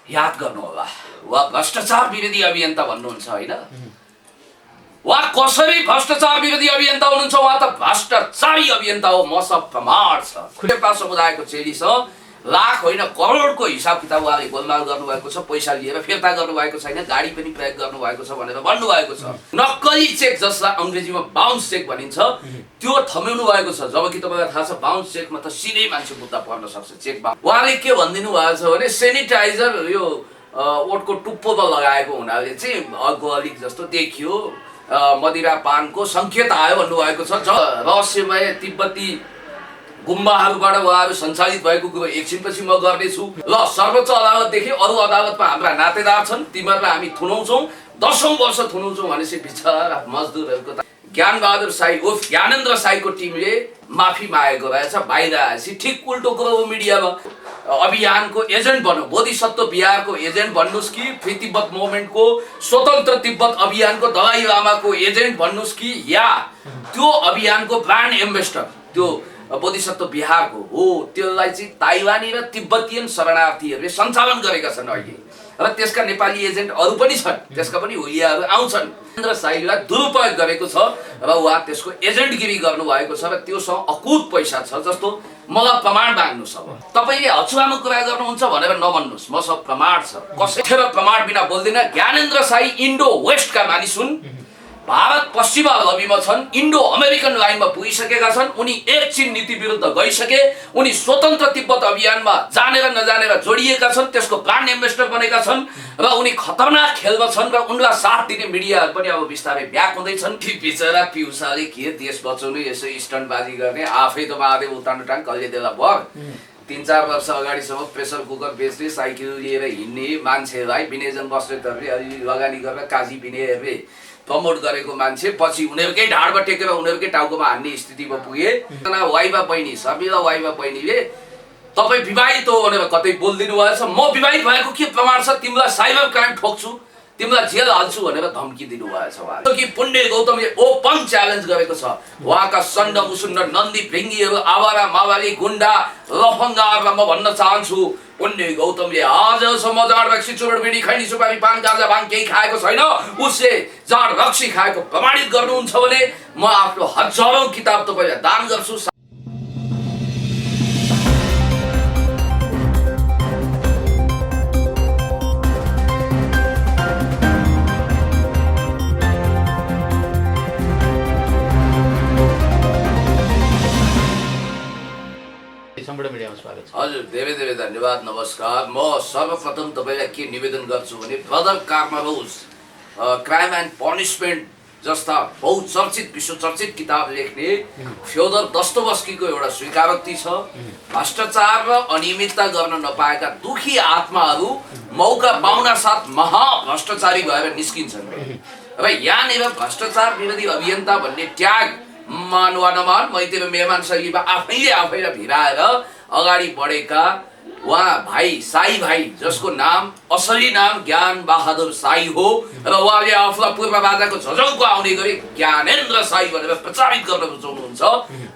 याद गर्नुहोला वा भ्रष्टाचार विरोधी अभियन्ता भन्नुहुन्छ होइन वा कसरी भ्रष्टाचार विरोधी अभियन्ता हुनुहुन्छ वा त भ्रष्टाचारी अभियन्ता हो मसँग प्रमाण छ खुलेपा समुदायको चेली छ लाख होइन करोडको हिसाब किताब उहाँले गोलमाल गर्नुभएको छ पैसा लिएर फिर्ता गर्नुभएको छैन गाडी पनि प्रयोग गर्नुभएको छ भनेर भन्नुभएको छ नक्कली चेक जसलाई अङ्ग्रेजीमा बाउन्स चेक भनिन्छ त्यो थम्याउनु भएको छ जबकि तपाईँलाई थाहा छ बाउन्स चेकमा त सिधै मान्छे मुद्दा पर्न सक्छ चेक बाउन्स उहाँले के भनिदिनु भएको छ भने सेनिटाइजर यो ओठको टुप्पोमा लगाएको हुनाले चाहिँ अल्कोहलिक जस्तो देखियो मदिरा पानको सङ्केत आयो भन्नुभएको छ रहस्यमय तिब्बती गुम्बाहरूबाट उहाँहरू सञ्चालित भएको कुरो एकछिनपछि म गर्नेछु ल सर्वोच्च अदालतदेखि अरू अदालतमा हाम्रा नातेदार छन् तिमीहरूलाई हामी थुनाउँछौँ 10औं वर्ष थुनाउँछौँ भनेपछि बिचरा मजदुरहरूको ज्ञानबहादुर साई उर्फ ज्ञानेन्द्र साईको टिमले माफी मागेको रहेछ बाहिर आएपछि ठिक उल्टो कुरो हो मिडियामा अभियानको एजेन्ट बन्नु बोधिसत्व बिहारको एजेन्ट भन्नुहोस् कि फ्री तिब्बत मुभमेन्टको स्वतन्त्र तिब्बत अभियानको दलाई लामाको एजेन्ट भन्नुहोस् कि या त्यो अभियानको ब्रान्ड एम्बेसडर त्यो बोधिसत्व बिहारको हो त्यसलाई चाहिँ ताइवानी र तिब्बतियन शरणार्थीहरूले सञ्चालन गरेका छन् अहिले र त्यसका नेपाली एजेन्ट अरू पनि छन् त्यसका पनि हुलियाहरू आउँछन् ज्ञानेन्द्र साईलाई दुरुपयोग गरेको छ र उहाँ त्यसको एजेन्टगिरी गर्नुभएको छ र त्योसँग अकुत पैसा छ जस्तो मलाई प्रमाण माग्नुहोस् अब तपाईँले हचुवामा कुरा गर्नुहुन्छ भनेर नभन्नुहोस् मसँग प्रमाण छ कसैले प्रमाण बिना बोल्दैन ज्ञानेन्द्र साई इन्डो वेस्टका मानिस हुन् भारत पश्चिमा लबीमा छन् इन्डो अमेरिकन लाइनमा पुगिसकेका छन् उनी एकछिन नीति विरुद्ध गइसके उनी स्वतन्त्र तिब्बत अभियानमा जानेर नजानेर जोडिएका छन् त्यसको ब्रान्ड एम्बेसडर बनेका छन् र उनी खतरनाक खेलमा छन् र उनलाई साथ दिने मिडियाहरू पनि अब बिस्तारै ब्याक हुँदैछन् बिचरा पिउसाले के देश बचाउनु यसो स्टन्टबाजी गर्ने आफै त महादेव उतान कहिले देला भर 3-4 वर्ष अगाडिसम्म प्रेसर कुकर बेच्ने साइकल लिएर हिँड्ने मान्छेलाई विनयजन बस्नेतहरूले अलि लगानी गरेर काजी विनयहरूले प्रमोट गरेको मान्छे पछि उनीहरूकै ढाडमा टेकेर उनीहरूकै टाउकोमा हान्ने स्थितिमा पुगे वाइबा बहिनी समिला वाइबा बहिनीले तपाईँ विवाहित हो भनेर कतै बोलिदिनु भएछ म विवाहित भएको के प्रमाण छ तिमीलाई साइबर क्राइम ठोक्छु तिमीलाई जेल हाल्छु भनेर धम्की दिनु भएछ उहाँले कि पुण्य गौतमले ओपन च्यालेन्ज गरेको छ उहाँका सण्ड मुसुण्ड नन्दी भृङ्गीहरू आवारा मावाली गुण्डा लफङ्गाहरूलाई म भन्न चाहन्छु पुण्य गौतमले आजसम्म जाँड रक्सी चुरोट बिडी खैनी सुपारी पान गाजा भाङ केही खाएको छैन उसले जाँड रक्सी खाएको प्रमाणित गर्नुहुन्छ भने म आफ्नो हजारौं किताब तपाईँलाई दान गर्छु हजुर धेरै धेरै धन्यवाद नमस्कार म सर्वप्रथम तपाईँलाई के निवेदन गर्छु भने ब्रदर कार्मारोज क्राइम एन्ड पनिसमेन्ट जस्ता बहुचर्चित विश्वचर्चित किताब लेख्ने फ्योदर दस्तोवस्कीको एउटा स्वीकारोक्ति छ भ्रष्टाचार र अनियमितता गर्न नपाएका दुखी आत्माहरू मौका पाउन साथ महाभ्रष्टाचारी भएर निस्किन्छन् र यहाँनिर भ्रष्टाचार विरोधी अभियन्ता भन्ने ट्याग मान वा नमान मैतिर मेहमान शैलीमा आफैलाई भिराएर अगाडि बढेका उहाँ भाइ साई भाइ जसको नाम असली नाम ज्ञान बहादुर साई हो र उहाँले आफूलाई पूर्व बाजाको झझौको आउने गरी ज्ञानेन्द्र साई भनेर प्रचारित गर्न रुचाउनुहुन्छ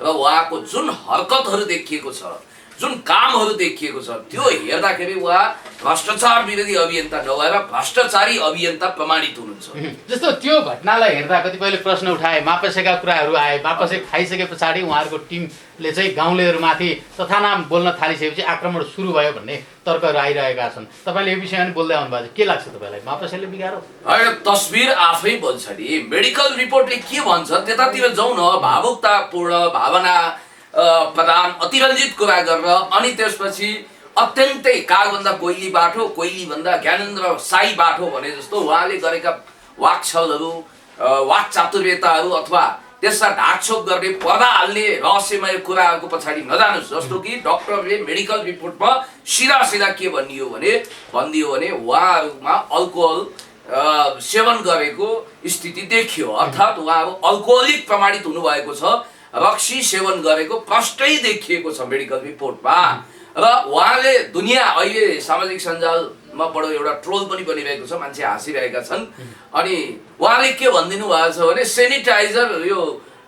र उहाँको जुन हरकतहरू देखिएको छ जुन कामहरू देखिएको छ त्यो हेर्दाखेरि उहाँ भ्रष्टाचार विरोधी अभियन्ता नभएर भ्रष्टाचारी अभियन्ता प्रमाणित हुनुहुन्छ जस्तो त्यो घटनालाई हेर्दा कतिपयले प्रश्न उठाए मापसेका कुराहरू आए मापसे खाइसके पछाडि उहाँहरूको टिमले चाहिँ गाउँलेहरूमाथि तथानाम बोल्न थालिसकेपछि आक्रमण सुरु भयो भन्ने तर्कहरू आइरहेका छन् तपाईँले यो विषयमा पनि बोल्दै आउनुभएको छ के लाग्छ तपाईँलाई मापसेले बिगारो होइन तस्बिर आफै बोल्छ नि मेडिकल रिपोर्टले के भन्छ त्यतातिर जाउँ न भावुकतापूर्ण भावना प्रधान अतिरञ्जित कुरा गरेर अनि त्यसपछि अत्यन्तै कागभन्दा कोइली बाठो कोइली भन्दा ज्ञानेन्द्र साई बाठो भने जस्तो उहाँले गरेका वाक्छलहरू वाक चातुर्यताहरू अथवा त्यसलाई ढाकछोप गर्ने पर्दा हाल्ने रहस्यमय कुराहरूको पछाडि नजानुहोस् जस्तो कि डाक्टरले मेडिकल रिपोर्टमा सिधा के भनिदियो भने उहाँहरूमा अल्कोहल सेवन गरेको स्थिति देखियो अर्थात् उहाँहरू अल्कोहलिक प्रमाणित हुनुभएको छ रक्सी सेवन गरेको प्रष्टै देखिएको छ मेडिकल रिपोर्टमा र उहाँले दुनियाँ अहिले सामाजिक सञ्जालमा बडो एउटा ट्रोल पनि बनिरहेको छ मान्छे हाँसिरहेका छन् अनि उहाँले के भनिदिनु भएको छ भने सेनिटाइजर यो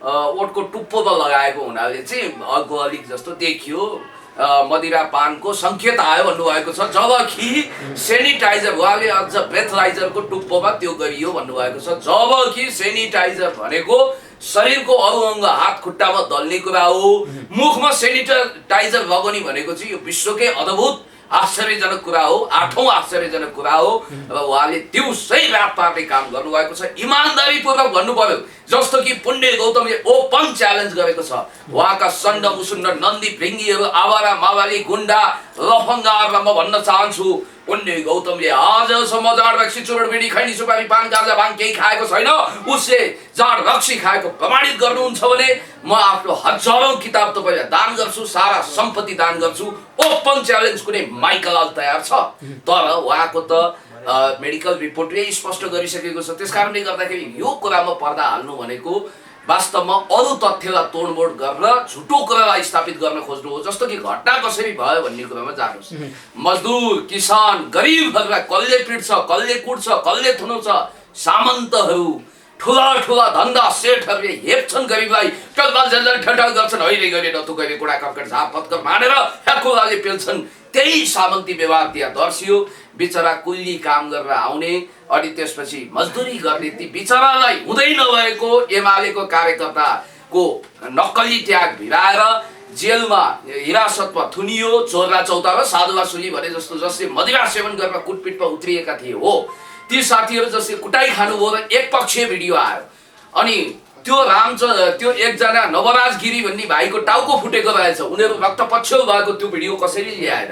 ओठको टुप्पोमा लगाएको हुनाले चाहिँ अल्कोहलिक जस्तो देखियो मदिरापानको सङ्केत आयो भन्नुभएको छ, जबकि सेनिटाइजर उहाँले अझ ब्रेथलाइजरको टुप्पोमा त्यो गरियो भन्नुभएको छ, जबकि सेनिटाइजर भनेको शरीरको अरू अङ्ग हात खुट्टामा दल्ने कुरा हो। मुखमा सेनिटाइजर लगाउने भनेको चाहिँ यो विश्वकै अद्भुत आश्चर्यजनक कुरा हो, 8औं आश्चर्यजनक कुरा हो। र उहाँले दिउँसै रात पार्ने काम गर्नुभएको छ। इमान्दारीपूर्वक भन्नु पर्यो, जस्तो कि पुण्य गौतमले ओपन च्यालेन्ज गरेको छ। उहाँका सण्ड मुसुण्ड नन्दी भृङ्गीहरू, आवारा मावाली गुन्डा लफङ्गाहरूलाई म भन्न चाहन्छु, पुण्य गौतमले आजसम्म जाँड रक्सी चुरोट बिडी खैनी सुपारी पान गाजा भाङ केही खाएको छैन। उसले जाँड रक्सी खाएको प्रमाणित गर्नुहुन्छ भने म आफ्नो हजारौं किताब तपाईलाई दान गर्छु, सारा सम्पत्ति दान गर्छु। ओपन च्यालेन्ज कुनै माइकलाल तयार छ। तर उहाँको त मेडिकल रिपोर्टले स्पष्ट गरिसकेको छ। त्यसकारणले गर्दाखेरि यो कुरामा पर्दा हाल्नु भनेको वास्तवमा अरू तथ्यलाई तोडमोड गरेर झुटो कुरालाई स्थापित गर्न खोज्नु हो। जस्तो कि घटना कसरी भयो भन्ने कुरामा जानुहोस्। मजदुर, किसान, गरिबहरूलाई कसले पिट्छ, कसले कुट्छ, कसले थुनाउँछ, सामन्तहरू, ठुला ठुला धन्दा सेठहरूले हेप्छन् गरिबलाई, टलबल जल्जल ठटल गर्छन्, अहिले गरे नतु गरे कुडा कर्कट झाप पत्कर मानेर ह्याकुलाले पेल्छन्। त्यही सामन्ती व्यवहार त्यहाँ दर्शियो। बिचरा कुल्ली काम गरेर आउने अनि त्यसपछि मजदुरी गर्ने ती बिचरालाई हुँदै नभएको एमालेको कार्यकर्ताको नक्कली ट्याग भिराएर जेलमा हिरासतमा थुनियो। चोर्ला चौता र साधुवा सुली भने जस्तो जसले मदिरा सेवन गरेर कुटपिटमा उत्रिएका थिए हो, ती साथीहरू जसले कुटाई खानुभयो र एकपक्षीय भिडियो आयो। अनि त्यो एकजना नवराज गिरी भन्ने भाइको टाउको फुटेको रहेछ। उनीहरू रक्त पछ्यौ भएको त्यो भिडियो कसरी ल्याएर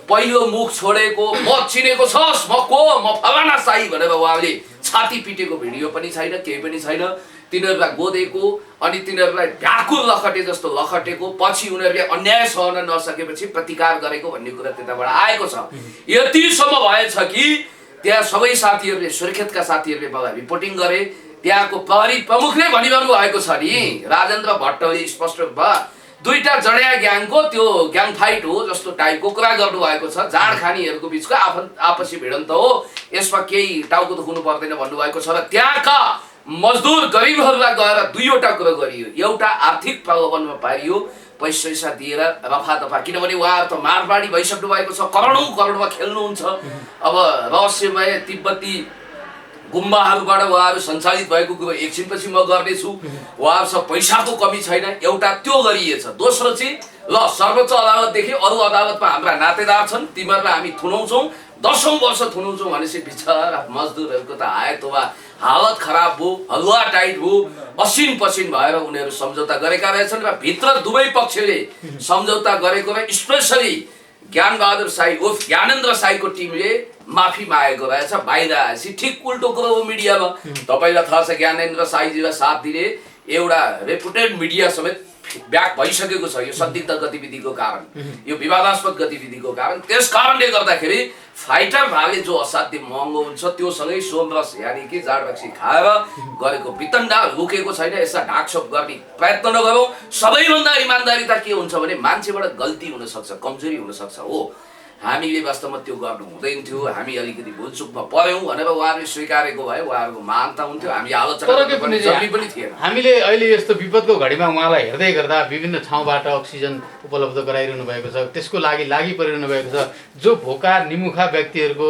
पहिलो मुख छोडेको, म चिनेको छस्, म को, म फलाना साई भनेर उहाँले छाती पिटेको भिडियो पनि छैन, केही पनि छैन। तिनीहरूलाई गोदेको अनि तिनीहरूलाई भ्याकुर लखटे जस्तो लखटेको, पछि उनीहरूले अन्याय सहन नसकेपछि प्रतिकार गरेको भन्ने कुरा त्यताबाट आएको छ। यतिसम्म भएछ कि त्यहाँ सबै साथीहरूले, सुर्खेतका साथीहरूले मलाई रिपोर्टिङ गरे। त्यहाँको प्रहरी प्रमुखले भनिरहनु भएको छ नि, राजेन्द्र भट्टले स्पष्ट दुईटा जडिया ग्याङको त्यो ग्याङ फाइट हो जस्तो टाइपको कुरा गर्नु भएको छ। जाँड खानीहरूको बिचको आपसी भिडन्त हो, यसमा केही टाउको दुख्नु पर्दैन भन्नुभएको छ। र त्यहाँका मजदुर गरिबहरूलाई गएर दुईवटा कुरो गरियो। एउटा आर्थिक प्रलोभनमा पारियो, पैसा दिएर रफा दफा, किनभने उहाँहरू त मारवाडी भइसक्नु भएको छ, करोडौं करोडमा खेल्नुहुन्छ। अब रहस्यमय तिब्बती गुम्बाहरूबाट उहाँहरू सञ्चालित भएको कुरो एकछिनपछि म गर्नेछु। उहाँहरूसँग पैसाको कमी छैन, एउटा त्यो गरिएछ। दोस्रो चाहिँ ल सर्वोच्च अदालतदेखि अरू अदालतमा हाम्रा नातेदार छन्, तिमीहरूलाई हामी थुनाउँछौँ, 10औं वर्ष थुनाउँछौँ भनेपछि बिचरा मजदुरहरूको त आए तोबा हालत खराब भयो, हलुवा टाइट भयो, असिन पसिन भएर उनीहरू सम्झौता गरेका रहेछन्। र भित्र दुवै पक्षले सम्झौता गरेको र स्पेसली ज्ञानबहादुर साई उर्फ ज्ञानेन्द्र साईको टिमले माफी मागेको रहेछ। बाहिर आएपछि ठिक उल्टो कुरो हो मिडियामा। तपाईँलाई थाहा छ ज्ञानेन्द्र साईजीलाई साथ दिने एउटा रेपुटेड मिडिया समेत ब्याक भइसकेको छ यो संदिग्ध गतिविधिको कारण, यो विवादास्पद गतिविधिको कारण। त्यस कारणले गर्दाखेरि फाइटर भाले जो असाध्य महँगो हुन्छ त्योसँगै सोमरस यानि कि जाँड रक्सी खाएर गरेको वितण्डा लुकेको छैन। यसलाई ढाकछोप गर्ने प्रयत्न नगरौँ। सबैभन्दा इमान्दारिता के हुन्छ भने मान्छेबाट गल्ती हुन सक्छ, कमजोरी हुन सक्छ हो। हामीले वास्तवमा त्यो गर्नु हुँदैन थियो, हामी अलिकति भुलचुकमा पर्यौँ भनेर उहाँहरूले स्वीकारेको भए उहाँहरूको महानता हुन्थ्यो, हामी आलोचना गर्ने जरुरी पनि थिएन। हामीले अहिले यस्तो विपदको घडीमा उहाँलाई हेर्दै गर्दा विभिन्न ठाउँबाट अक्सिजन उपलब्ध गराइरहनु भएको छ, त्यसको लागि परिरहनु भएको छ। जो भोका निमुखा व्यक्तिहरूको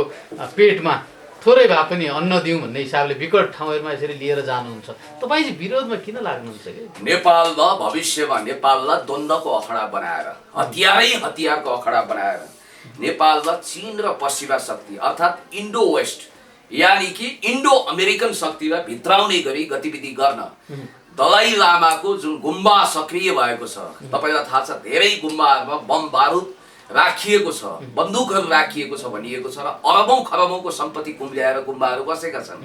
पेटमा थोरै भए पनि अन्न दिउँ भन्ने हिसाबले विकट ठाउँहरूमा यसरी लिएर जानुहुन्छ। तपाईँ चाहिँ विरोधमा किन लाग्नुहुन्छ कि? नेपालमा भविष्यमा नेपाललाई द्वन्द्वको अखडा बनाएर, हतियारको अखडा बनाएर नेपालमा चीन र पश्चिमा शक्ति अर्थात् इन्डो वेस्ट यानि कि इन्डो अमेरिकन शक्तिलाई भित्राउने गरी गतिविधि गर्न दलाई लामाको जुन गुम्बा सक्रिय भएको छ, तपाईँलाई थाहा छ धेरै गुम्बाहरूमा बम बारुद राखिएको छ, बन्दुकहरू राखिएको छ भनिएको छ र अरबौं खरबौंको सम्पत्ति कुम्ल्याएर गुम्बाहरू बसेका छन्।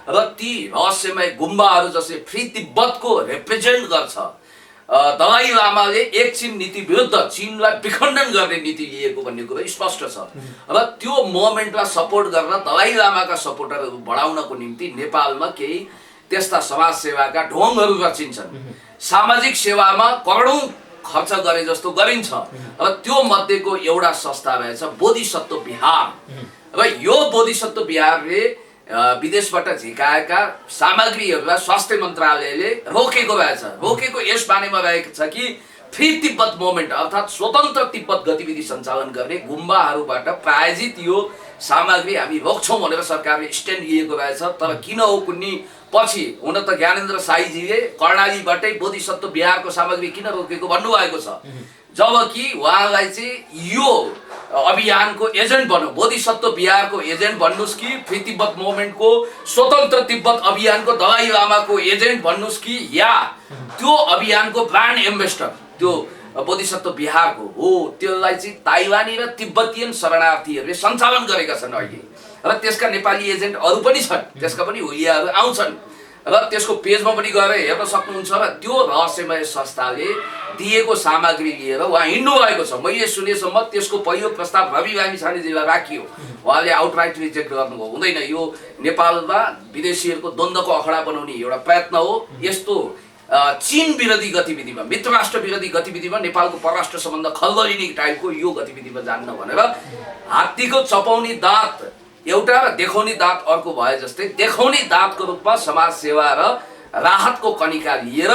र ती रहस्यमय गुम्बाहरू जसले फ्री तिब्बतको रिप्रेजेन्ट गर्छ, दलाई लामाले एक चीन नीति विरुद्ध चीनलाई विखण्डन गर्ने नीति लिएको भन्ने कुरो स्पष्ट छ। र त्यो मोमेन्टलाई सपोर्ट गरेर दलाई लामाका सपोर्टरहरू बढाउनको निम्ति नेपालमा केही त्यस्ता समाजसेवाका ढोङहरू रचिन्छन्। सामाजिक सेवामा करोडौं खर्च गरे जस्तो गरिन्छ र त्यो मध्येको एउटा संस्था रहेछ बोधिसत्व विहार। र यो बोधिसत्व विहारले विदेशबाट झिकाएका सामग्रीहरूलाई स्वास्थ्य मन्त्रालयले रोकेको रहेछ। रोकेको यस बारेमा रहेको छ कि फ्री तिब्बत मोभमेन्ट अर्थात् स्वतन्त्र तिब्बत गतिविधि सञ्चालन गर्ने गुम्बाहरूबाट प्रायोजित यो सामग्री हामी रोक्छौँ भनेर सरकारले स्ट्यान्ड लिएको रहेछ। तर किन हो कुन्नी पछि हुन त ज्ञानेन्द्र साईजीले कर्णालीबाटै बोधिसत्व बिहारको सामग्री किन रोकेको भन्नुभएको छ, जबकि उहाँलाई चाहिँ यो अभियानको एजेन्ट बन्यो, बोधिसत्व बिहारको एजेन्ट भन्नुहोस् कि फ्री तिब्बत मुभमेन्टको स्वतन्त्र तिब्बत अभियानको दलाई लामाको एजेन्ट भन्नुहोस् कि या त्यो अभियानको ब्रान्ड एम्बेसडर त्यो बोधिसत्व बिहारको हो, त्यसलाई चाहिँ ताइवानी र तिब्बतियन शरणार्थीहरूले सञ्चालन गरेका छन् अहिले। र त्यसका नेपाली एजेन्ट अरू पनि छन्, त्यसका पनि हुलियाहरू आउँछन् र त्यसको पेजमा पनि गएर हेर्न सक्नुहुन्छ। र त्यो रहस्यमय संस्थाले दिएको सामग्री लिएर उहाँ हिँड्नु भएको छ। मैले सुनेसम्म त्यसको पहिलो प्रस्ताव रवि लामिछानेजीलाई राखियो, उहाँले आउटराइट रिजेक्ट गर्नुभयो, हुँदैन, यो नेपालमा विदेशीहरूको द्वन्द्वको अखडा बनाउने एउटा प्रयत्न हो। यस्तो चीन विरोधी गतिविधिमा, मित्र राष्ट्र विरोधी गतिविधिमा नेपालको परराष्ट्र सम्बन्ध खलबलिने टाइपको यो गतिविधिमा जान्न भनेर हात्तीको चपाउने दाँत एउटा र देखाउने दाँत अर्को भए जस्तै देखाउने दाँतको रूपमा समाज सेवा र राहतको कनिका लिएर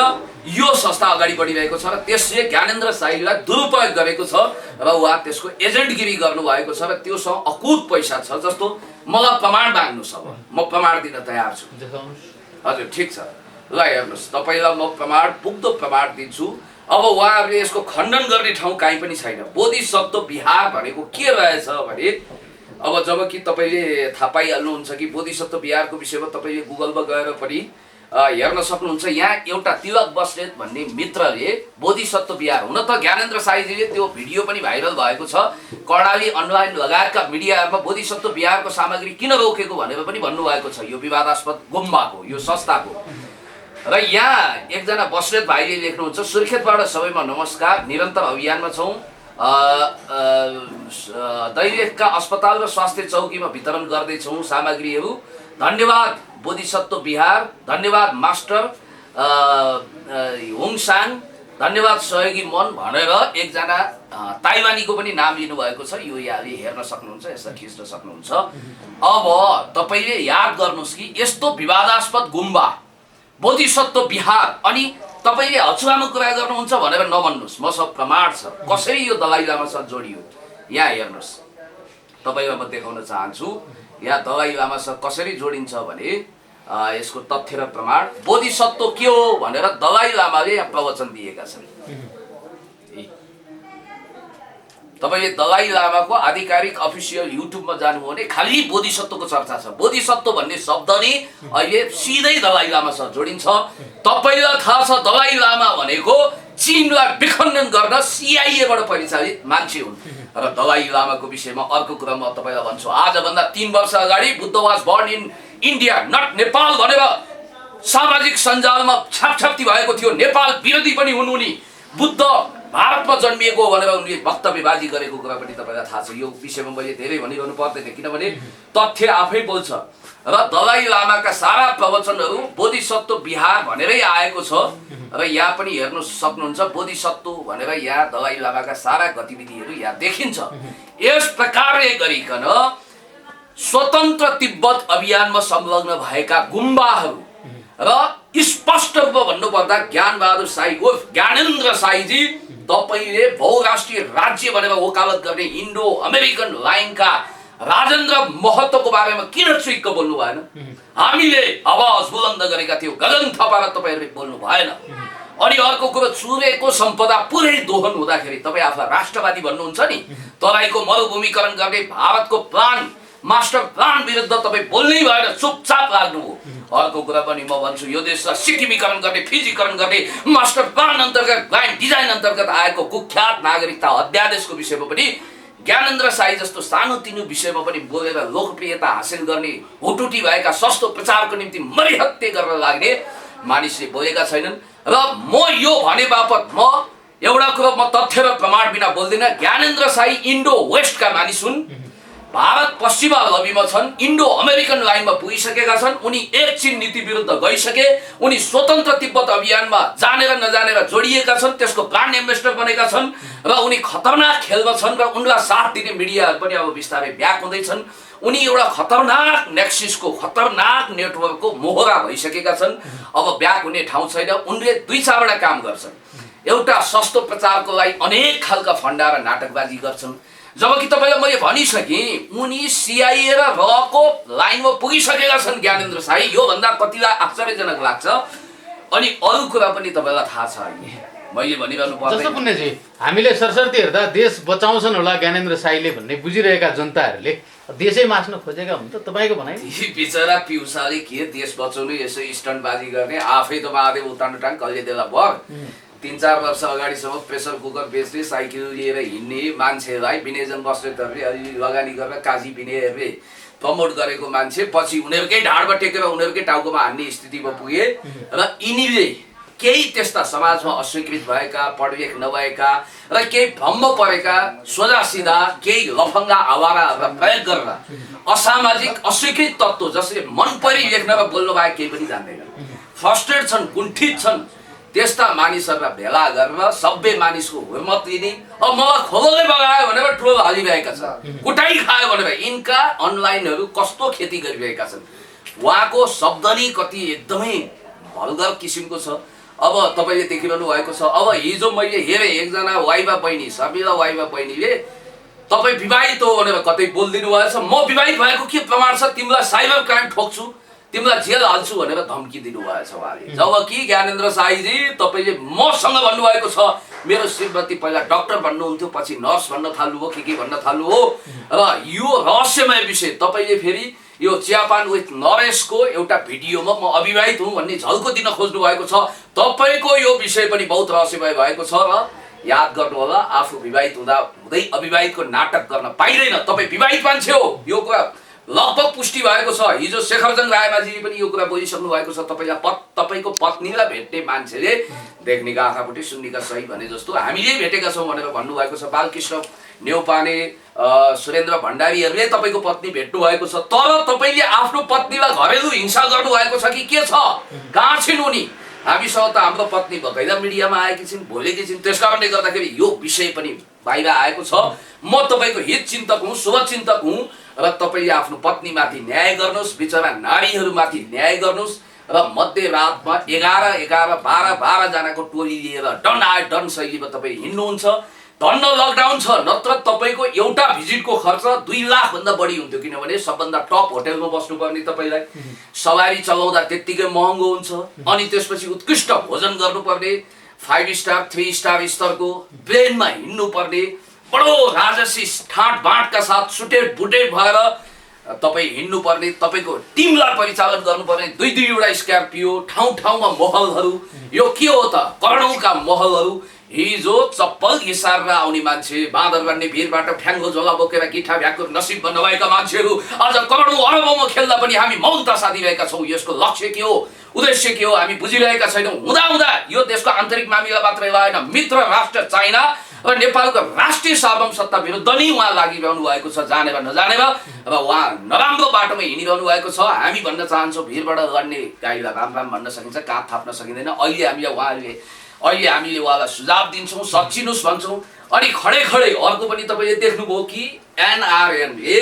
यो संस्था अगाडि बढिरहेको छ र त्यसले ज्ञानेन्द्र साईलाई दुरुपयोग गरेको छ र उहाँ त्यसको एजेन्टगिरी गर्नुभएको छ र त्योसँग अकुत पैसा छ। जस्तो मलाई प्रमाण माग्नुहोस्, अब म प्रमाण दिन तयार छु। हजुर ठिक छ, ल हेर्नुहोस्, तपाईँलाई म प्रमाण पुग्दो प्रमाण दिन्छु। अब उहाँहरूले यसको खण्डन गर्ने ठाउँ कहीँ पनि छैन। बोधिसत्व बिहार भनेको के रहेछ भने, अब जबकि तपाईँले थाहा पाइहाल्नुहुन्छ कि बोधिसत्व बिहारको विषयमा तपाईँले गुगलमा गएर पनि हेर्न सक्नुहुन्छ। यहाँ एउटा तिलक बस्नेत भन्ने मित्रले बोधिसत्व बिहार, हुन त ज्ञानेन्द्र साईजीले त्यो भिडियो पनि भाइरल भएको छ, कर्णाली अनलाइन लगायतका मिडियाहरूमा बोधिसत्व बिहारको सामग्री किन रोकेको भनेर पनि भन्नुभएको छ, यो विवादास्पद गुम्बाको यो संस्थाको। र यहाँ एकजना बस्नेत भाइले लेख्नुहुन्छ, सुर्खेतबाट सबैमा नमस्कार, निरन्तर अभियानमा छौँ, दैलेखका अस्पताल र स्वास्थ्य चौकीमा वितरण गर्दैछौँ सामग्रीहरू, धन्यवाद बोधिसत्व बिहार, धन्यवाद मास्टर होङसाङ, धन्यवाद सहयोगी मन भनेर एकजना ताइवानीको पनि नाम लिनुभएको छ। यो यहाँले हेर्न सक्नुहुन्छ, यसलाई खिच्न सक्नुहुन्छ। अब तपाईँले याद गर्नुहोस् कि यस्तो विवादास्पद गुम्बा बोधिसत्व बिहार अनि तपाईँले हचुवामा कुरा गर्नुहुन्छ भनेर नभन्नुहोस्, मसँग प्रमाण छ कसरी यो दलाई लामासँग जोडियो। यहाँ हेर्नुहोस्, तपाईँलाई म देखाउन चाहन्छु यहाँ दलाई लामासँग कसरी जोडिन्छ भने यसको तथ्य र प्रमाण। बोधिसत्व के हो भनेर दलाई लामाले यहाँ प्रवचन दिएका छन्। तपाईँले दलाई लामाको आधिकारिक अफिसियल युट्युबमा जानुभयो भने खालि बोधिसत्वको चर्चा छ। बोधिसत्व भन्ने शब्द नै अहिले सिधै दलाई लामासँग जोडिन्छ। तपाईँलाई थाहा छ दलाई लामा भनेको चीनलाई विखण्डन गर्न CIA बाट परिचालित मान्छे हुन्। र दलाई लामाको विषयमा अर्को कुरा म तपाईँलाई भन्छु, आजभन्दा 3 वर्ष अगाडि Buddha was born in India not Nepal भनेर सामाजिक सञ्जालमा छापछाप्ती भएको थियो। नेपाल विरोधी पनि हुन् उनी, बुद्ध भारतमा जन्मिएको भनेर उनले वक्तव्यबाजी गरेको कुरा पनि तपाईँलाई थाहा छ। यो विषयमा मैले धेरै भनिरहनु पर्दैन, किनभने तथ्य आफै बोल्छ। र दलाई लामाका सारा प्रवचनहरू बोधिसत्व बिहार भनेरै आएको छ। र यहाँ पनि हेर्नु सक्नुहुन्छ, बोधिसत्व भनेर यहाँ दलाई लामाका सारा गतिविधिहरू यहाँ देखिन्छ। यस प्रकारले गरिकन स्वतन्त्र तिब्बत अभियानमा संलग्न भएका गुम्बाहरू र स्पष्ट रूपमा भन्नुपर्दा ज्ञानबहादुर साई उर्फ ज्ञानेन्द्र साईजी तपाईँले बहुराष्ट्रिय राज्य भनेर वकालत गर्ने इन्डो अमेरिकन लाइनका राजेन्द्र महतोको बारेमा किन चुइक्क बोल्नु भएन? हामीले आवाज बुलन्द गरेका थियौँ, गगन थपाएर तपाईँहरूले बोल्नु भएन। अनि अर्को कुरो, चुरेको सम्पदा पुरै दोहन हुँदाखेरि तपाईँ आफूलाई राष्ट्रवादी भन्नुहुन्छ नि, तराईको मरुभूमिकरण गर्ने भारतको प्लान मास्टर प्लान विरुद्ध तपाईँ बोल्नै भएन, चुपचाप लाग्नुभयो। अर्को कुरा पनि म भन्छु, यो देशलाई सिक्किमीकरण गर्ने, फिजीकरण गर्ने मास्टर प्लान अन्तर्गत ग्रान्ड डिजाइन अन्तर्गत आएको कुख्यात नागरिकता अध्यादेशको विषयमा पनि ज्ञानेन्द्र साई जस्तो सानोतिनो विषयमा पनि बोलेर लोकप्रियता हासिल गर्ने हुटुटी भएका सस्तो प्रचारको निम्ति मरिहत्ते गर्न लाग्ने मानिसले बोलेका छैनन्। र म यो भने बापत म एउटा कुरो म तथ्य र प्रमाण बिना बोल्दिनँ। ज्ञानेन्द्र साई इन्डो वेस्टका मानिस हुन्, भारत पश्चिमा लबीमा छन्, इन्डो अमेरिकन लाइनमा पुगिसकेका छन्, उनी एक चीन नीति विरुद्ध गइसके, उनी स्वतन्त्र तिब्बत अभियानमा जानेर नजानेर जोडिएका छन्, त्यसको ब्रान्ड एम्बेसडर बनेका छन् र उनी खतरनाक खेलमा छन् र उनलाई साथ दिने मिडियाहरू पनि अब बिस्तारै ब्याक हुँदैछन्। उनी एउटा खतरनाक नेक्सिसको खतरनाक नेटवर्कको मोहरा भइसकेका छन्। अब ब्याक हुने ठाउँ छैन, उनले 2-4 वटा काम गर्छन्। एउटा सस्तो प्रचारको लागि अनेक खालका फन्डा र नाटकबाजी गर्छन्। जबकि तपाईँलाई मैले भनिसकेँ उनी सिआइए र रको लाइनमा पुगिसकेका छन् ज्ञानेन्द्र साई। योभन्दा कतिलाई आश्चर्यजनक लाग्छ। अनि अरू कुरा पनि तपाईँलाई थाहा छ अहिले मैले भनिरहनु पर्दैन। जस्तो पुण्यजी हामीले सरसर्ती हेर्दा देश बचाउँछन् होला ज्ञानेन्द्र साईले भन्ने बुझिरहेका जनताहरूले देशै मास्न खोजेका हुन् त तपाईँको भनाइ? बिचरा पिउसाले के देश बचाउनु यसो स्टन्टबाजी गर्ने, आफै त महादेव उतान कहिले देला भर 3-4 वर्ष अगाडिसम्म प्रेसर कुकर बेच्ने, साइकल लिएर हिँड्ने मान्छेलाई विनयजन बस्नेतहरूले अलि लगानी गरेर काजी पिनेहरूले प्रमोट गरेको मान्छे पछि उनीहरूकै ढाडमा टेकेर उनीहरूकै टाउकोमा हान्ने स्थितिमा पुगे। र यिनीले केही त्यस्ता समाजमा अस्वीकृत भएका, पढलेख नभएका र केही भम्म परेका सोझा सिधा केही लफङ्गा आवाराहरूलाई प्रयोग गरेर असामाजिक अस्वीकृत तत्त्व जसले मन परी लेख्न र बोल्नु बाहेक केही पनि जान्दैनन्, फ्रस्ट्रेट छन्, कुण्ठित छन्, त्यस्ता मानिसहरूलाई भेला गरेर सबै मानिसको हिम्मत लिने, अब मलाई खोलोले बगायो भनेर ट्रोल हालिरहेका छन्, कुटाइ खायो भनेर यिनका अनलाइनहरू कस्तो खेती गरिरहेका छन्। उहाँको शब्दनी कति एकदमै भल्गर किसिमको छ। अब तपाईँले देखिरहनु भएको छ। अब हिजो मैले हेरेँ एकजना वाइबा बहिनी, शर्मिला वाइबा बहिनीले तपाईँ विवाहित हो भनेर कतै बोलिदिनु भएछ। म विवाहित भएको के प्रमाण छ? तिमीलाई साइबर क्राइम ठोक्छु, तिमीलाई जेल हाल्छु भनेर धम्की दिनुभएछ उहाँले। जबकि ज्ञानेन्द्र साईजी तपाईँले मसँग भन्नुभएको छ मेरो श्रीमती पहिला डाक्टर भन्नुहुन्थ्यो, पछि नर्स भन्न थाल्नुभयो, के भन्न थाल्नुभयो। र यो रहस्यमय विषय तपाईँले फेरि यो चियापान विथ नरेशको एउटा भिडियोमा म अविवाहित हुँ भन्ने झल्को दिन खोज्नु भएको छ। तपाईँको यो विषय पनि बहुत रहस्यमय भएको छ। र याद गर्नु होला, आफू विवाहित हुँदै अविवाहितको नाटक गर्न पाइँदैन। तपाईँ विवाहित मान्छे हो, यो कुरा लगभग पुष्टि भएको छ। हिजो शेखरजङ रायमाझीले पनि यो कुरा बोलिसक्नु भएको छ। तपाईँको पत्नीलाई भेट्ने मान्छेले देख्नेका आँखापट्टि सुन्नेका सही भने जस्तो हामीले भेटेका छौँ भनेर भन्नुभएको छ। बालकृष्ण नेउपाने, सुरेन्द्र भण्डारीहरूले तपाईँको पत्नी भेट्नु भएको छ। तर तपाईँले आफ्नो पत्नीलाई घरेलु हिंसा गर्नुभएको छ कि के छ? कहाँ छिन् उनी? हामीसँग त हाम्रो पत्नी बकैदा मिडियामा आएकी छिन्, बोलेकी छिन्। त्यस कारणले गर्दाखेरि यो विषय पनि बाहिर आएको छ। म तपाईँको हित चिन्तक हुँ, शुभचिन्तक हुँ र तपाईँले आफ्नो पत्नीमाथि न्याय गर्नुहोस्, बिचरा नारीहरूमाथि न्याय गर्नुहोस्। र मध्यरातमा 11-12 जनाको टोली लिएर डन आए डन शैलीमा तपाईँ हिँड्नुहुन्छ। धन्न लकडाउन छ, नत्र तपाईँको एउटा भिजिटको खर्च 2 लाखभन्दा बढी हुन्थ्यो। किनभने सबभन्दा टप होटलमा बस्नुपर्ने तपाईँलाई, सवारी चलाउँदा त्यत्तिकै महँगो हुन्छ। अनि त्यसपछि उत्कृष्ट भोजन गर्नुपर्ने, 5 स्टार 3 स्टार स्तरको प्लेनमा हिँड्नुपर्ने, बडो राजसी ठाट बाँटका साथ सुटेड बुटेड भएर तपाईँ हिँड्नुपर्ने, तपाईँको टिमलाई परिचालन गर्नुपर्ने, 2-2वटा स्कर्पियो, ठाउँमा महलहरू। यो के हो त? करोडौँका महलहरू। हिजो चप्पल घिसारेर आउने मान्छे, बाँदर गर्ने भिरबाट फ्याङ्गो झोला बोकेर गिठा भ्याकुर नसिब नभएका मान्छेहरू आज करोडौँ अरबौँमा खेल्दा पनि हामी मौनता साधिरहेका छौँ। यसको लक्ष्य के हो, उद्देश्य के हो, हामी बुझिरहेका छैनौँ। हुँदा यो देशको आन्तरिक मामिला मात्रै लागेन, मित्र राष्ट्र चाइना र नेपालको राष्ट्रिय सार्वभौमसत्ता विरुद्ध नै उहाँ लागिरहनु भएको छ, जानेर नजानेर। र उहाँ नराम्रो बाटोमा हिँडिरहनु भएको छ। हामी भन्न चाहन्छौँ भिरबाट लड्ने गाईलाई राम भन्न सकिन्छ, काँध थाप्न सकिँदैन। अहिले हामीले उहाँलाई सुझाव दिन्छौँ, सच्चिनुहोस् भन्छौँ। अनि खडे अर्को पनि तपाईँले देख्नुभयो कि NRNले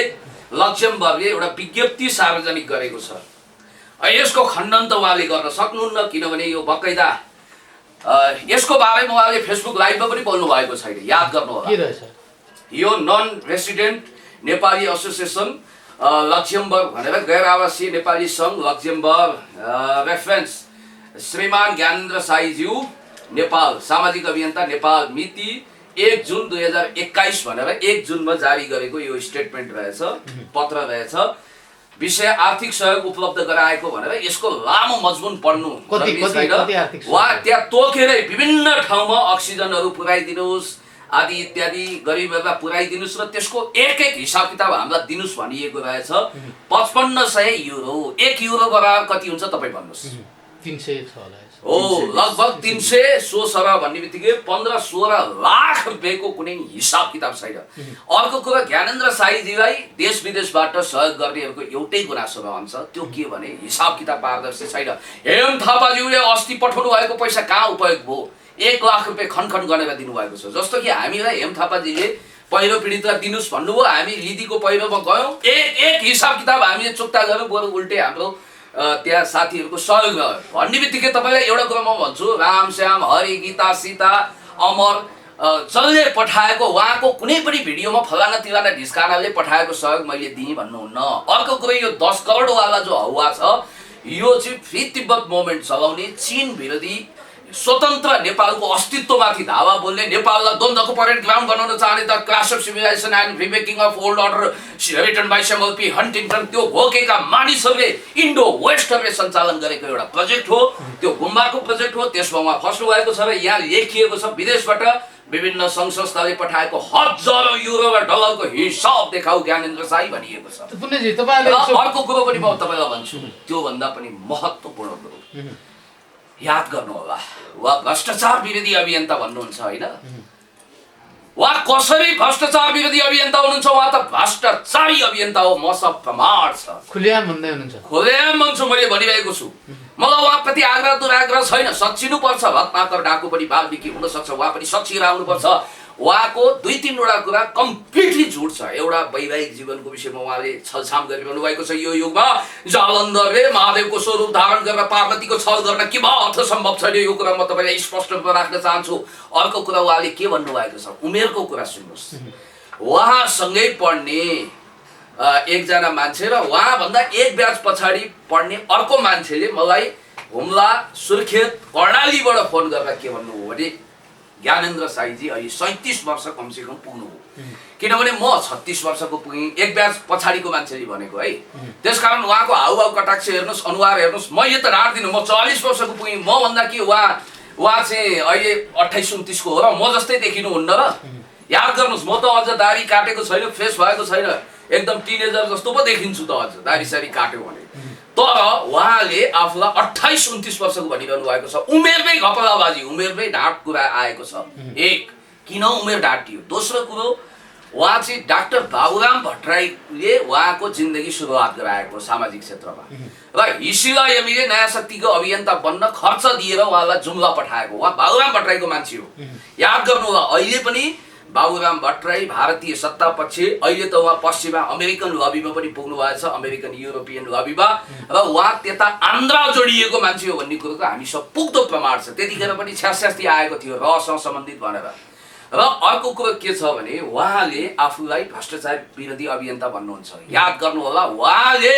लक्जमबर्गले एउटा विज्ञप्ति सार्वजनिक गरेको छ। यसको खण्डन त उहाँले गर्न सक्नुहुन्न, किनभने यो बकैदा यसको बारेमा उहाँले फेसबुक लाइभमा पनि बोल्नु भएको छैन। याद गर्नु होला, यो non resident Nepali association Luxembourg भनेर गैर आवासीय नेपाली सङ्घ लक्जमबर्ग रेफरेन्स श्रीमान ज्ञानेन्द्र साईज्यू नेपाल सामाजिक अभियन्ता नेपाल मिति 1 जुन 2021 भनेर 1 जुनमा जारी गरेको यो स्टेटमेन्ट रहेछ, पत्र रहेछ। विषय आर्थिक सहयोग उपलब्ध गराएको भनेर यसको लामो मजमुन पढ्नु उहाँ त्यहाँ तोकेरै विभिन्न ठाउँमा अक्सिजनहरू पुर्याइदिनुहोस् आदि इत्यादि गरिबहरूलाई पुर्याइदिनुहोस् र त्यसको एक हिसाब किताब हामीलाई दिनुहोस् भनिएको रहेछ। 5500 युरो, 1 युरो बराबर कति हुन्छ तपाईँ भन्नुहोस्? 300 छ होला। हो, लगभग 300 सोसरा भन्ने बित्तिकै 15-16 लाख रुपियाँको कुनै हिसाब किताब छैन। अर्को कुरा, ज्ञानेन्द्र साईजीलाई देश विदेशबाट सहयोग गर्नेहरूको एउटै गुनासो रहन्छ, त्यो के भने हिसाब किताब पारदर्शी छैन। हेम थापाज्यूले अस्ति पठाउनु भएको पैसा कहाँ उपयोग भयो? 1 लाख रुपियाँ खनखन गरेर दिनुभएको छ। जस्तो कि हामीलाई हेम थापाजीले पहिलो पीडितलाई दिनुहोस् भन्नुभयो, हामी लिदीको पहिरोमा गयौँ, एक हिसाब किताब हामीले चुक्ता गऱ्यौँ, बरु उल्टे हाम्रो त्यहाँ साथीहरूको सहयोग भयो भन्ने बित्तिकै तपाईँलाई एउटा कुरा म भन्छु, राम श्याम हरि गीता सीता अमर जसले पठाएको उहाँको कुनै पनि भिडियोमा फलाना तिलाना ढिस्कानाले पठाएको सहयोग मैले दिएँ भन्नुहुन्न। अर्को कुरा यो 10 करोडवाला जो हौवा छ यो चाहिँ फ्री तिब्बत मुभमेन्ट चलाउने चिन विरोधी स्वतन्त्र नेपालको अस्तित्वमाथि धावा बोल्ने, नेपाललाई द्वन्द्वको परेड ग्राउन्ड बनाउन चाहने the clash of civilization and remaking of old order written by Samuel P Huntington त्यो भोकेका मानिसहरूले इन्डो वेस्टहरूले सञ्चालन गरेको एउटा प्रोजेक्ट हो, त्यो गुम्बाको प्रोजेक्ट हो। त्यसमा उहाँ फस्नु भएको छ र यहाँ लेखिएको छ विदेशबाट विभिन्न सङ्घ संस्थाले पठाएको हजारौँ युरो र डलरको हिसाब देखाउ ज्ञानेन्द्र साई भनिएको छ। अर्को कुरो पनि म तपाईँलाई भन्छु, त्योभन्दा पनि महत्त्वपूर्ण कुरो याद गर्नु होला, वा भ्रष्टाचार विरोधी अभियन्ता भन्नुहुन्छ होइन, वा कसरी भ्रष्टाचार विरोधी अभियन्ता हुनुहुन्छ, वा त भ्रष्टाचारी अभियन्ता हो। मसँग प्रमाण छ, खुलेआम भन्दै हुनुहुन्छ। खुलेआम भन्छु, मैले भनिरहेको छु। मलाई उहाँप्रति आग्रह दुराग्रह छैन, सच्चिनु पर्छ। भटमाकर डाकु पनि वाल्मिकी हुनसक्छ, उहाँ पनि सच्चिएर आउनुपर्छ। उहाँको 2-3वटा कुरा कम्प्लिटली झुट छ। एउटा वैवाहिक जीवनको विषयमा उहाँले छलछाम गरिरहनु भएको छ। यो युगमा जालन्धरले महादेवको स्वरूप धारण गरेर पार्वतीको छल गर्न के भयो अर्थ सम्भव छैन, यो कुरा म तपाईँलाई स्पष्ट रूपमा राख्न चाहन्छु। अर्को कुरा उहाँले के भन्नुभएको छ, उमेरको कुरा सुन्नुहोस्। उहाँसँगै पढ्ने एकजना मान्छे र उहाँभन्दा एक ब्याच पछाडि पढ्ने अर्को मान्छेले मलाई हुम्ला सुर्खेत कर्णालीबाट फोन गरेर के भन्नुभयो भने ज्ञानेन्द्र साईजी अहिले 37 वर्ष कमसेकम पुग्नुभयो, किनभने म 36 वर्षको पुगेँ, एक ब्याच पछाडिको मान्छेले भनेको है। त्यसकारण उहाँको हाउभाउ कटाक्ष हेर्नुहोस्, अनुहार हेर्नुहोस्। मैले त ढाँट्दिनँ, म 40 वर्षको पुगेँ, मभन्दा कि उहाँ चाहिँ अहिले 28-29 को हो र म जस्तै देखिनुहुन्न र। याद गर्नुहोस्, म त अझ दाढी काटेको छैन, फ्रेस भएको छैन, एकदम टिनेजर जस्तो पो देखिन्छु त अझ दाढी साडी काट्यो भने। तर उहाँले आफूलाई 28-29 वर्षको भनिरहनु भएको छ। उमेरमै घपलाबाजी, उमेरमै ढाँट कुरा आएको छ। एक, किन उमेर ढाँटियो। दोस्रो कुरो, उहाँ चाहिँ डाक्टर बाबुराम भट्टराईले उहाँको जिन्दगी सुरुवात गराएको सामाजिक क्षेत्रमा र हिसिला एमीले नयाँ शक्तिको अभियन्ता बन्न खर्च दिएर उहाँलाई जुम्ला पठाएको। उहाँ बाबुराम भट्टराईको मान्छे हो। याद गर्नु होला, अहिले पनि बाबुराम भट्टराई भारतीय सत्ता पक्ष, अहिले त उहाँ पश्चिमा अमेरिकन लबीमा पनि पुग्नु भएको छ, अमेरिकन युरोपियन लबीमा, र उहाँ त्यता आन्ध्रा जोडिएको मान्छे हो भन्ने कुरोको हामी सब पुग्दो प्रमाण छ। त्यतिखेर पनि छ्यास्यास्ती आएको थियो रसँग सम्बन्धित भनेर। र अर्को कुरो के छ भने उहाँले आफूलाई भ्रष्टाचार विरोधी अभियन्ता भन्नुहुन्छ। याद गर्नु होला, उहाँले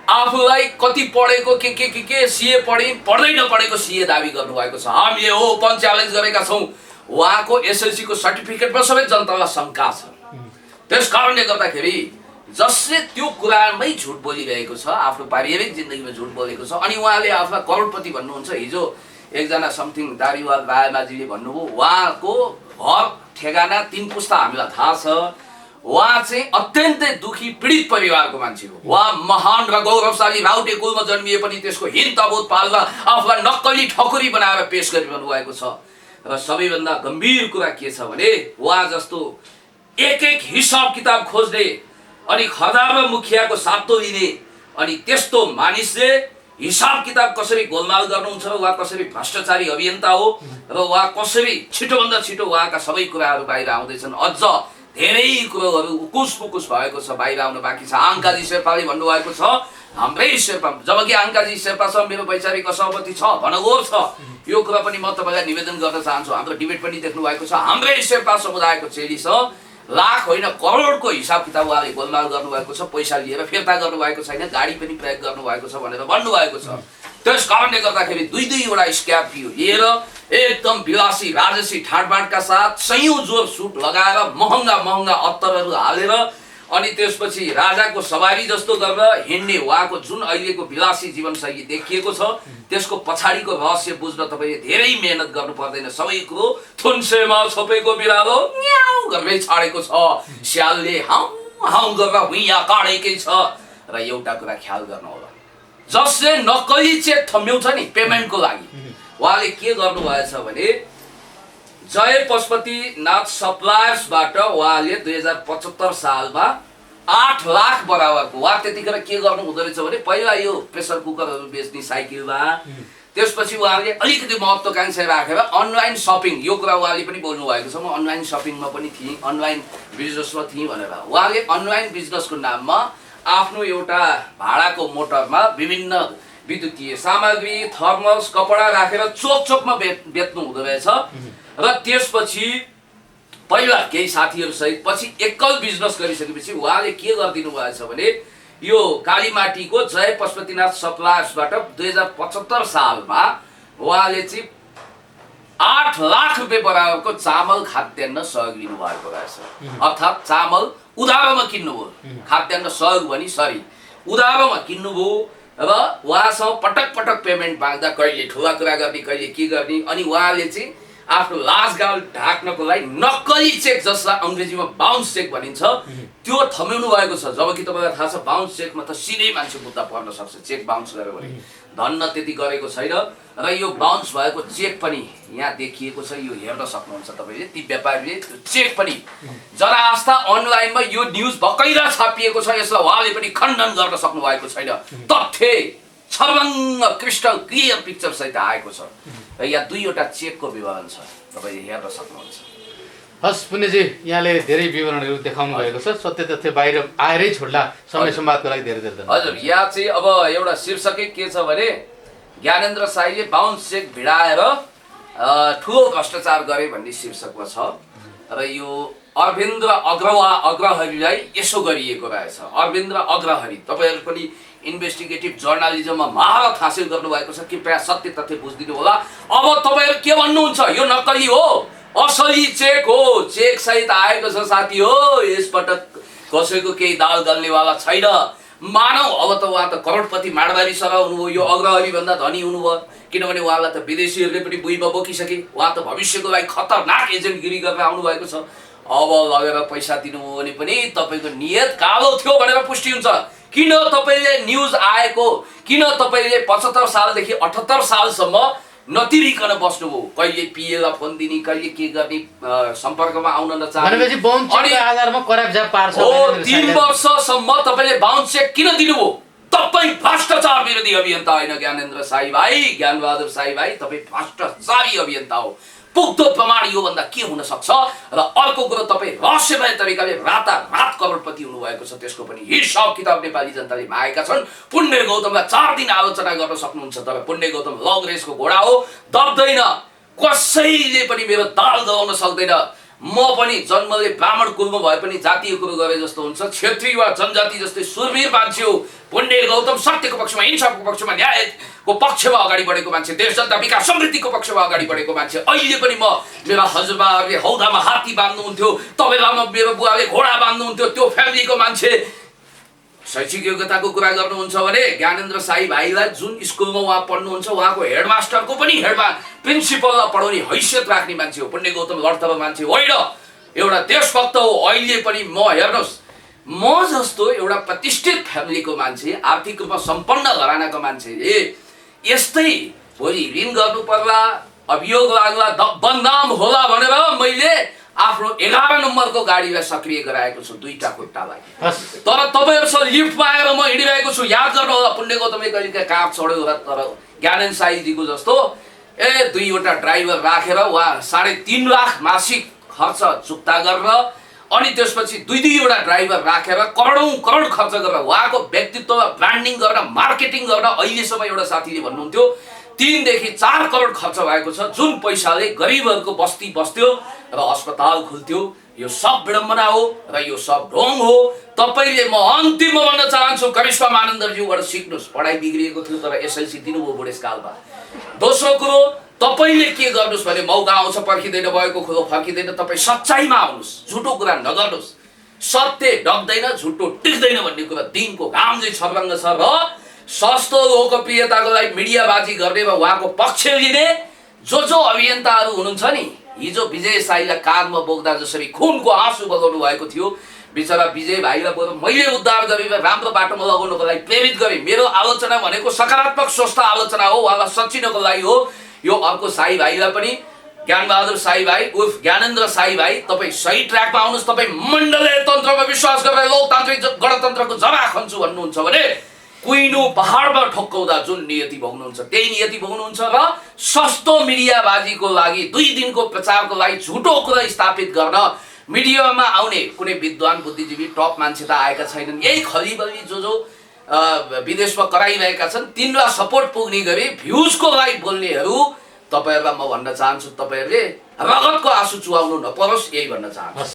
आफूलाई कति पढेको के सीए पढ्दै नपढेको सीए दाबी गर्नुभएको छ। हामीले ओपन च्यालेन्ज गरेका छौँ। उहाँको एसएलसी को सर्टिफिकेटमा सबै जनतालाई शङ्का छ। त्यस कारणले गर्दाखेरि जसले त्यो कुरामै झुट बोलिरहेको छ, आफ्नो पारिवारिक जिन्दगीमा झुट बोलेको छ, अनि उहाँले आफूलाई करोडपति भन्नुहुन्छ। हिजो एकजना समथिङ दारीवाल रायमाझीले भन्नुभयो उहाँको घर ठेगाना 3 पुस्ता हामीलाई थाहा छ। उहाँ चाहिँ अत्यन्तै दुखी पीडित परिवारको मान्छे हो। उहाँ महान र गौरवशाली राउटे कुलमा जन्मिए पनि त्यसको हिन तबोध पाल्न आफूलाई नक्कली ठकुरी बनाएर पेश गरिरहनु भएको छ। र सबैभन्दा गम्भीर कुरा के छ भने उहाँ जस्तो एक हिसाब किताब खोज्ने अनि खदार मुखियाको सातो लिने अनि त्यस्तो मानिसले हिसाब किताब कसरी गोलमाल गर्नुहुन्छ, उहाँ कसरी भ्रष्टाचारी अभियन्ता हो र उहाँ कसरी छिटोभन्दा छिटो उहाँका सबै कुराहरू बाहिर आउँदैछन्। अझ धेरै कुरोहरू उकुस पुकुस भएको छ, बाहिर आउन बाँकी छ। आङ्काजी शेर्पाले भन्नुभएको छ हाम्रै शेर्पा, जबकि आङ्काजी शेर्पा छ, मेरो वैचारिक असहमति छ, भनगोर छ। यो कुरा पनि म तपाईँलाई निवेदन गर्न चाहन्छु। हाम्रो डिबेट पनि देख्नु भएको छ। हाम्रै शेर्पा समुदायको चेली छ, लाख होइन करोडको हिसाब किताब उहाँले गोलमाल गर्नुभएको छ, पैसा लिएर फिर्ता गर्नुभएको छैन, गाडी पनि प्रयोग गर्नुभएको छ भनेर भन्नुभएको छ। त्यस कारणले गर्दाखेरि 2-2वटा स्क्यार्पियो लिएर एकदम विलासी राजसी ठाटबाटका साथ सयौं जोर सुट लगाएर महँगा अत्तरहरू हालेर अनि त्यसपछि राजाको सवारी जस्तो गरेर हिँड्ने उहाँको जुन अहिलेको विलासी जीवनशैली देखिएको छ, त्यसको पछाडिको रहस्य बुझ्न तपाईँले धेरै मेहनत गर्नु पर्दैन। सबै कुरो थुन्सेमा छोपेको बिरालो न्याउ गर्दै छाडेको छ, स्यालले हाउ हाउ गरेर हुइया काडेकै छ। र एउटा कुरा ख्याल गर्नु होला, जसले नक्कली चेक थम्याउँछ नि पेमेन्टको लागि, उहाँले के गर्नुभएछ भने जय पशुपतिनाथ सप्लायर्सबाट उहाँले 2075 सालमा 8 लाख बराबरको, उहाँ त्यतिखेर के गर्नु हुँदो रहेछ भने पहिला यो प्रेसर कुकरहरू बेच्ने साइकलमा, त्यसपछि उहाँले अलिकति महत्त्वाकांक्षा राखेर अनलाइन सपिङ, यो कुरा उहाँले पनि बोल्नु भएको छ। म अनलाइन सपिङमा पनि थिएँ, अनलाइन बिजनेसमा थिएँ भनेर। उहाँले अनलाइन बिजनेसको नाममा आफ्नो एउटा भाडाको मोटरमा विभिन्न विद्युतीय सामग्री थर्मल्स कपडा राखेर चोकमा बेच्नु हुँदो रहेछ र त्यसपछि पहिला केही साथीहरूसहित पछि एकल बिजनेस गरिसकेपछि उहाँले के गरिदिनु भएछ भने यो कालीमाटीको जय पशुपतिनाथ सप्लायर्सबाट 2075 सालमा उहाँले चाहिँ 8 लाख रुपियाँ बराबरको चामल खाद्यान्न सहयोग लिनुभएको रहेछ। अर्थात् चामल उधारोमा किन्नुभयो, खाद्यान्न सहयोग भनी सरी उधारोमा किन्नुभयो र उहाँसँग पटक पटक पेमेन्ट माग्दा कहिले ठुला कुरा गर्ने कहिले के गर्ने अनि उहाँले चाहिँ आफ्नो लाजगाल ढाक्नको लागि नक्कली चेक जसलाई अङ्ग्रेजीमा बाउन्स चेक भनिन्छ त्यो थमाउनु भएको छ। जबकि तपाईँलाई थाहा छ बाउन्स चेकमा त सिधै मान्छे मुद्दा पर्न सक्छ, चेक बाउन्स गर्यो भने धन्न त्यति गरेको छैन र यो बाउन्स भएको चेक पनि यहाँ देखिएको छ, यो हेर्न सक्नुहुन्छ तपाईँले। ती व्यापारीले त्यो चेक पनि जनआस्था अनलाइनमा यो न्युज भर्खरै छापिएको छ, यसलाई उहाँले पनि खण्डन गर्न सक्नु भएको छैन। तथ्य छर्लङ्ग क्रिस्टल क्लियर पिक्चर सहित आएको छ र यहाँ दुईवटा चेकको विवरण छ, तपाईँले हेर्न सक्नुहुन्छ। हस् पुण्यजी, यहाँले धेरै विवरणहरू देखाउनु भएको छ, सत्य तथ्य बाहिर आएरै छोड्ला। समय संवादको लागि धेरै धेरै धन्यवाद। हजुर, यहाँ चाहिँ अब एउटा शीर्षकै के छ भने ज्ञानेन्द्र साईले बाउन्स चेक भिडाएर ठुलो भ्रष्टाचार गरे भन्ने शीर्षकमा छ र यो अरविन्द्र अग्रहरीलाई यसो गरिएको रहेछ। अरविन्द्र अग्रहरी, तपाईँहरू पनि इन्भेस्टिगेटिभ जर्नलिजममा महारत हासिल गर्नुभएको छ, कृपया सत्य तथ्य बुझिदिनु होला। अब तपाईँहरू के भन्नुहुन्छ, यो नक्कली हो असली चेक हो, चेक सहित आएको छ साथी हो, यसपटक कसैको केही दाल गल्नेवाला छैन। मानव अब त उहाँ त करोडपति माडवारी सर हुनुभयो, यो अग्रहरी भन्दा धनी हुनुभयो, किनभने उहाँलाई त विदेशीहरूले पनि बुइमा बोकिसके, उहाँ त भविष्यको लागि खतरनाक एजेन्टगिरी गरेर आउनुभएको छ। अब लगेर पैसा दिनुभयो भने पनि तपाईँको नियत कालो थियो भनेर पुष्टि हुन्छ। किन तपाईँले न्युज आएको, किन तपाईँले 75 सालदेखि 78 सालसम्म नतिरिकन बस्नुभयो, कहिले पिएलाई फोन दिने, कहिले के गर्ने, सम्पर्कमा आउन नचाहने, 3 वर्षसम्म तपाईँले बाउन्स चेक किन दिनुभयो? तपाईँ भ्रष्टाचार विरोधी अभियन्ता होइन ज्ञानेन्द्र साई भाइ, ज्ञानबहादुर साई भाइ, तपाईँ भ्रष्टाचारी अभियन्ता हो। पुग्दो प्रमाण यो भन्दा के हुन सक्छ? र अर्को कुरो, तपाईँ रहस्यमय तरिकाले रातारात करोडपति हुनुभएको छ, त्यसको पनि हिसाब किताब नेपाली जनताले मागेका छन्। पुण्य गौतमलाई 4 दिन आलोचना गर्न सक्नुहुन्छ, तर पुण्य गौतम लङ रेसको घोडा हो, दब्दैन, कसैले पनि मेरो दाल दबाउन सक्दैन। म पनि जन्मले ब्राह्मण कुलमा भए पनि जातीय कुरो गरे जस्तो हुन्छ, क्षेत्रीय वा जनजाति जस्तै सुरवीर मान्छे हो। पुण्य गौतम सत्यको पक्षमा, इन्साफको पक्षमा, न्यायको पक्षमा अगाडि बढेको मान्छे, देश जनता विकास समृद्धिको पक्षमा अगाडि बढेको मान्छे। अहिले पनि म, मेरा हजुरबाहरूले हौदामा हात्ती बाँध्नुहुन्थ्यो, तबेलामा मेरो बुवाले घोडा बाँध्नुहुन्थ्यो, त्यो फ्यामिलीको मान्छे। शैक्षिक योग्यताको कुरा गर्नुहुन्छ भने ज्ञानेन्द्र साई भाइलाई जुन स्कुलमा उहाँ पढ्नुहुन्छ उहाँको हेडमास्टरको पनि प्रिन्सिपललाई पढाउने हैसियत राख्ने मान्छे हो। पुण्य गौतम लडतब मान्छे होइन, एउटा देशभक्त हो। अहिले पनि म हेर्नुहोस्, म जस्तो एउटा प्रतिष्ठित फ्यामिलीको मान्छे, आर्थिक रूपमा सम्पन्न घरानाको मान्छेले यस्तै भोलि ऋण गर्नु पर्ला, अभियोग लाग्ला, बदनाम होला भनेर मैले आफ्नो 11 नम्बरको गाडीलाई सक्रिय गराएको छु, 2टा खुट्टालाई। तर तपाईँहरूसँग लिफ्टमा आएर म हिँडिरहेको छु। याद गर्नु होला, पुण्य गौतमले कहिले कार चढ्यो होला, तर ज्ञानेन्द्र साईजीको जस्तो 2वटा ड्राइभर राखेर उहाँ 3.5 लाख मासिक खर्च चुक्ता गरेर अनि त्यसपछि 2-2वटा ड्राइभर राखेर करोडौं करोड खर्च गरेर उहाँको व्यक्तित्वमा ब्रान्डिङ गर्न, मार्केटिङ गर्न अहिलेसम्म एउटा साथीले भन्नुहुन्थ्यो 3 देखि 4 करोड खर्च भएको छ, जुन पैसाले गरिबहरूको बस्ती बस्थ्यो र अस्पताल खुल्थ्यो। यो सब विडम्बना हो र यो सब ढोङ हो। तपाईँले, म अन्तिममा भन्न चाहन्छु, करिश्मा मानन्दरज्यूबाट सिक्नुहोस्। पढाइ बिग्रिएको थियो तर एसएलसी दिनुभयो बुढेसकालमा। दोस्रो कुरो, तपाईँले के गर्नुहोस् भने मौका आउँछ पर्खिँदैन, भएको कुरो फर्किँदैन, तपाईँ सच्चाइमा आउनुहोस्, झुटो कुरा नगर्नुहोस्। सत्य ढक्दैन, झुटो टिक्दैन भन्ने कुरा दिनको घाम चाहिँ छर्लङ्ग छ। र सस्तो लोकप्रियताको लागि मिडियाबाजी गर्ने वा उहाँको पक्ष लिने जो अभियन्ताहरू हुनुहुन्छ नि, हिजो विजय साईलाई कारमा बोक्दा जसरी खुनको आँसु बगाउनु भएको थियो, बिचरा विजय भाइलाई बरु मैले उद्धार गरेर राम्रो बाटोमा लगाउनको लागि प्रेरित गरेँ। मेरो आलोचना भनेको सकारात्मक स्वस्थ आलोचना हो, उहाँलाई सचिनको लागि हो। यो अर्को साई भाइलाई पनि, ज्ञानबहादुर साई भाइ उर्फ ज्ञानेन्द्र साई भाइ, तपाईँ सही ट्र्याकमा आउनुहोस्। तपाईँ मण्डलीय तन्त्रमा विश्वास गरेर लोकतान्त्रिक गणतन्त्रको जरा खन्छु भन्नुहुन्छ भने कुइनो पहाडमा ठोक्काउँदा जुन नियति भोग्नुहुन्छ त्यही नियति भोग्नुहुन्छ। र सस्तो मिडियाबाजीको लागि 2 दिनको प्रचारको लागि झुटो कुरा स्थापित गर्न मिडियामा आउने कुनै विद्वान बुद्धिजीवी टप मान्छे त आएका छैनन्। यही खलीबली जो विदेशमा कराइरहेका छन् तिनलाई सपोर्ट पुग्ने गरी भ्युजको लागि बोल्नेहरू तपाईँहरूलाई म भन्न चाहन्छु, तपाईँहरूले रगतको आँसु चुहाउनु नपरोस्, यही भन्न चाहन्छु।